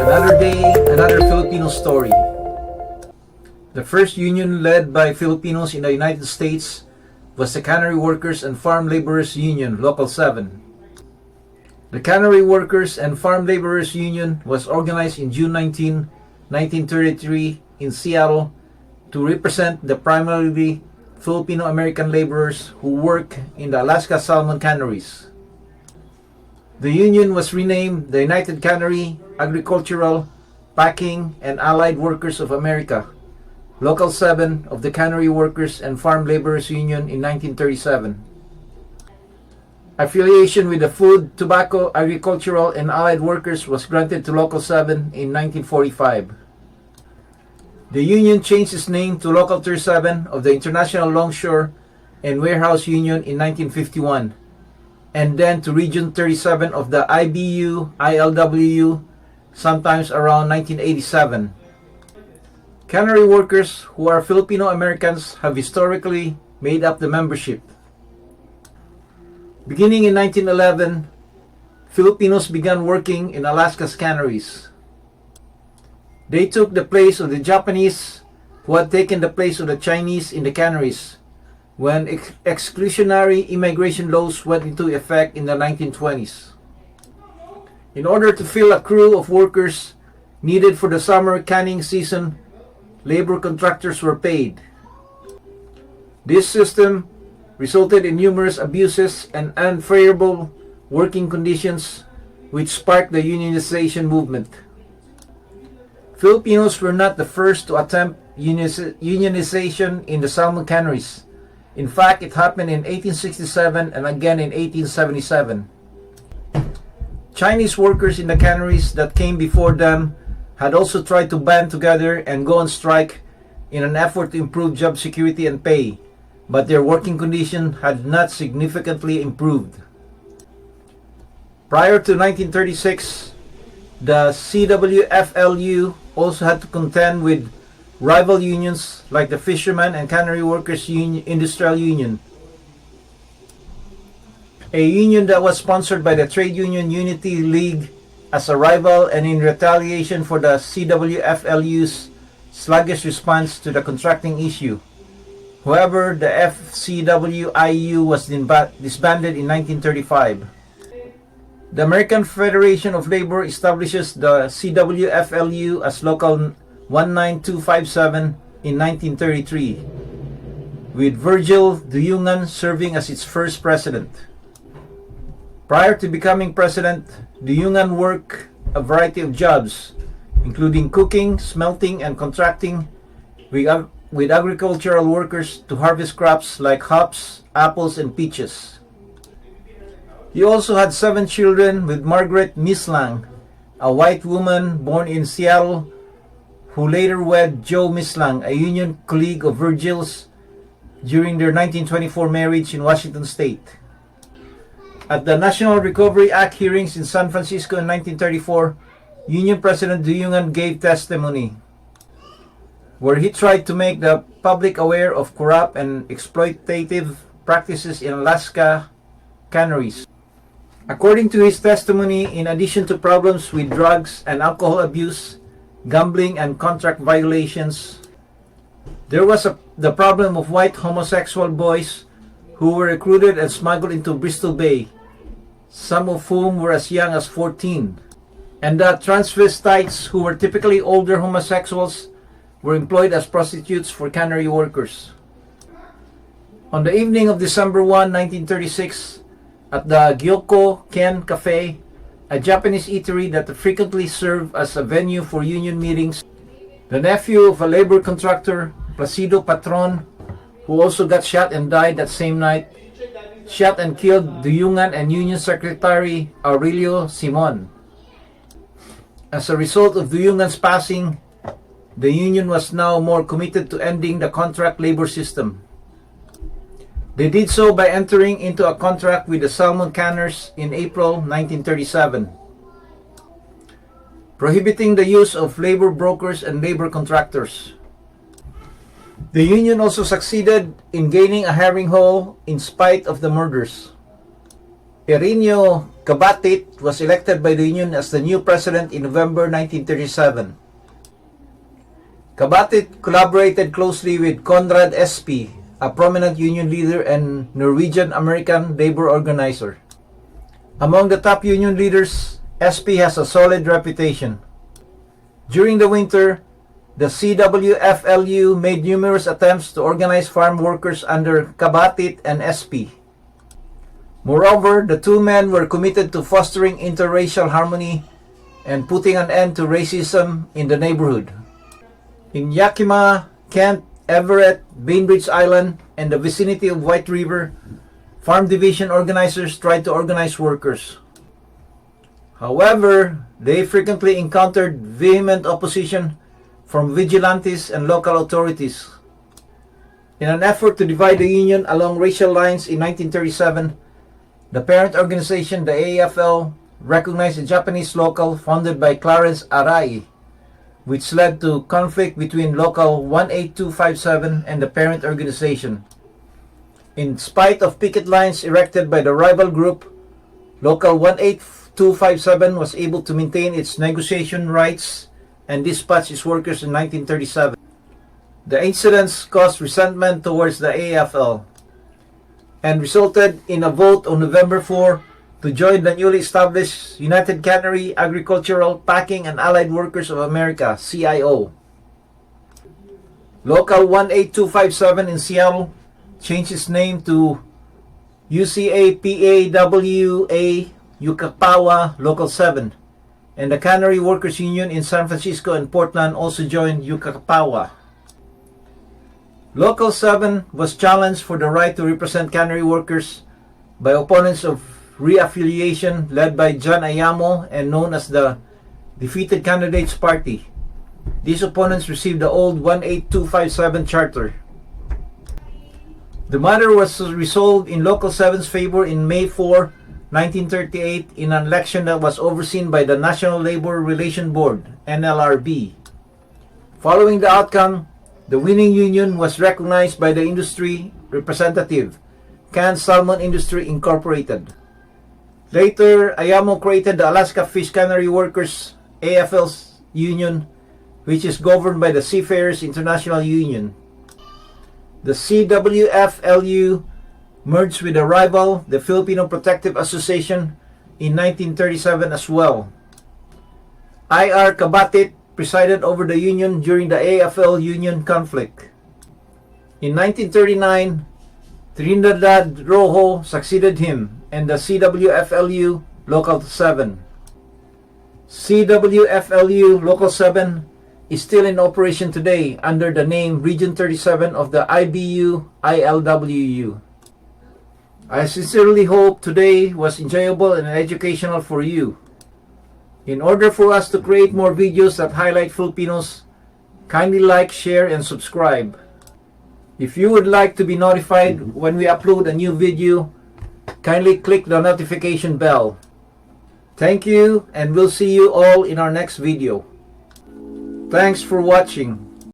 Another day, another Filipino story. The first union led by Filipinos in the United States was the Cannery Workers and Farm Laborers Union, Local 7. The Cannery Workers and Farm Laborers Union was organized in June 19, 1933 in Seattle to represent the primarily Filipino-American laborers who work in the Alaska salmon canneries. The union was renamed the United Cannery, Agricultural, Packing, and Allied Workers of America, Local 7 of the Cannery Workers and Farm Laborers Union in 1937. Affiliation with the Food, Tobacco, Agricultural, and Allied Workers was granted to Local 7 in 1945. The union changed its name to Local 37 of the International Longshore and Warehouse Union in 1951, and then to Region 37 of the IBU, ILWU, sometimes around 1987. Cannery workers who are Filipino Americans have historically made up the membership. Beginning in 1911, Filipinos began working in Alaska's canneries. They took the place of the Japanese, who had taken the place of the Chinese in the canneries when exclusionary immigration laws went into effect in the 1920s. In order to fill a crew of workers needed for the summer canning season, labor contractors were paid. This system resulted in numerous abuses and unfavorable working conditions, which sparked the unionization movement. Filipinos were not the first to attempt unionization in the salmon canneries. In fact, it happened in 1867 and again in 1877. Chinese workers in the canneries that came before them had also tried to band together and go on strike in an effort to improve job security and pay, but their working condition had not significantly improved. Prior to 1936, the CWFLU also had to contend with rival unions like the Fishermen and Cannery Workers Industrial Union, a union that was sponsored by the Trade Union Unity League as a rival and in retaliation for the CWFLU's sluggish response to the contracting issue. However, the FCWIU was disbanded in 1935. The American Federation of Labor establishes the CWFLU as Local 19257 in 1933, with Virgil Duyungan serving as its first president. Prior to becoming president, Duyungan worked a variety of jobs, including cooking, smelting, and contracting with agricultural workers to harvest crops like hops, apples, and peaches. He also had 7 children with Margaret Mislang, a white woman born in Seattle who later wed Joe Mislang, a union colleague of Virgil's, during their 1924 marriage in Washington State. At the National Recovery Act hearings in San Francisco in 1934, Union President Duyungan gave testimony, where he tried to make the public aware of corrupt and exploitative practices in Alaska canneries. According to his testimony, in addition to problems with drugs and alcohol abuse, gambling, and contract violations, there was the problem of white homosexual boys who were recruited and smuggled into Bristol Bay, some of whom were as young as 14, and that transvestites, who were typically older homosexuals, were employed as prostitutes for cannery workers. On the evening of December 1, 1936, at the Gyoko Ken Cafe, a Japanese eatery that frequently served as a venue for union meetings, the nephew of a labor contractor, Placido Patron, who also got shot and died that same night, shot and killed Duyungan and Union Secretary Aurelio Simon. As a result of Duyungan's passing, the union was now more committed to ending the contract labor system. They did so by entering into a contract with the salmon canners in April 1937, prohibiting the use of labor brokers and labor contractors. The union also succeeded in gaining a hearing hall in spite of the murders. Irineo Cabatit was elected by the union as the new president in November 1937. Cabatit collaborated closely with Conrad SP, a prominent union leader and Norwegian-American labor organizer. Among the top union leaders, SP has a solid reputation. During the winter, the CWFLU made numerous attempts to organize farm workers under Cabatit and SP. Moreover, the two men were committed to fostering interracial harmony and putting an end to racism in the neighborhood. In Yakima, Kent, Everett, Bainbridge Island, and the vicinity of White River, farm division organizers tried to organize workers. However, they frequently encountered vehement opposition from vigilantes and local authorities. In an effort to divide the union along racial lines in 1937, the parent organization, the AFL, recognized a Japanese local founded by Clarence Arai, which led to conflict between Local 18257 and the parent organization. In spite of picket lines erected by the rival group, Local 18257 was able to maintain its negotiation rights and dispatch its workers in 1937. The incidents caused resentment towards the AFL and resulted in a vote on November 4 to join the newly established United Cannery, Agricultural, Packing, and Allied Workers of America, CIO. Local 18257 in Seattle changed its name to UCAPAWA Yucatawa Local 7, and the Cannery Workers Union in San Francisco and Portland also joined Yucatawa. Local 7 was challenged for the right to represent cannery workers by opponents of reaffiliation led by John Ayamo and known as the Defeated Candidates Party. These opponents received the old 18257 charter. The matter was resolved in Local 7's favor in May 4, 1938 in an election that was overseen by the National Labor Relations Board, NLRB. Following the outcome, the winning union was recognized by the industry representative, Canned Salmon Industry Incorporated. Later, Ayamo created the Alaska Fish Cannery Workers AFL's union, which is governed by the Seafarers International Union. The CWFLU merged with the rival, the Filipino Protective Association, in 1937 as well. I.R. Cabatit presided over the union during the AFL union conflict. In 1939, Trinidad Rojo succeeded him and the CWFLU Local 7. CWFLU Local 7 is still in operation today under the name Region 37 of the IBU-ILWU. I sincerely hope today was enjoyable and educational for you. In order for us to create more videos that highlight Filipinos, kindly like, share, and subscribe. If you would like to be notified when we upload a new video, kindly click the notification bell. Thank you, and we'll see you all in our next video. Thanks for watching.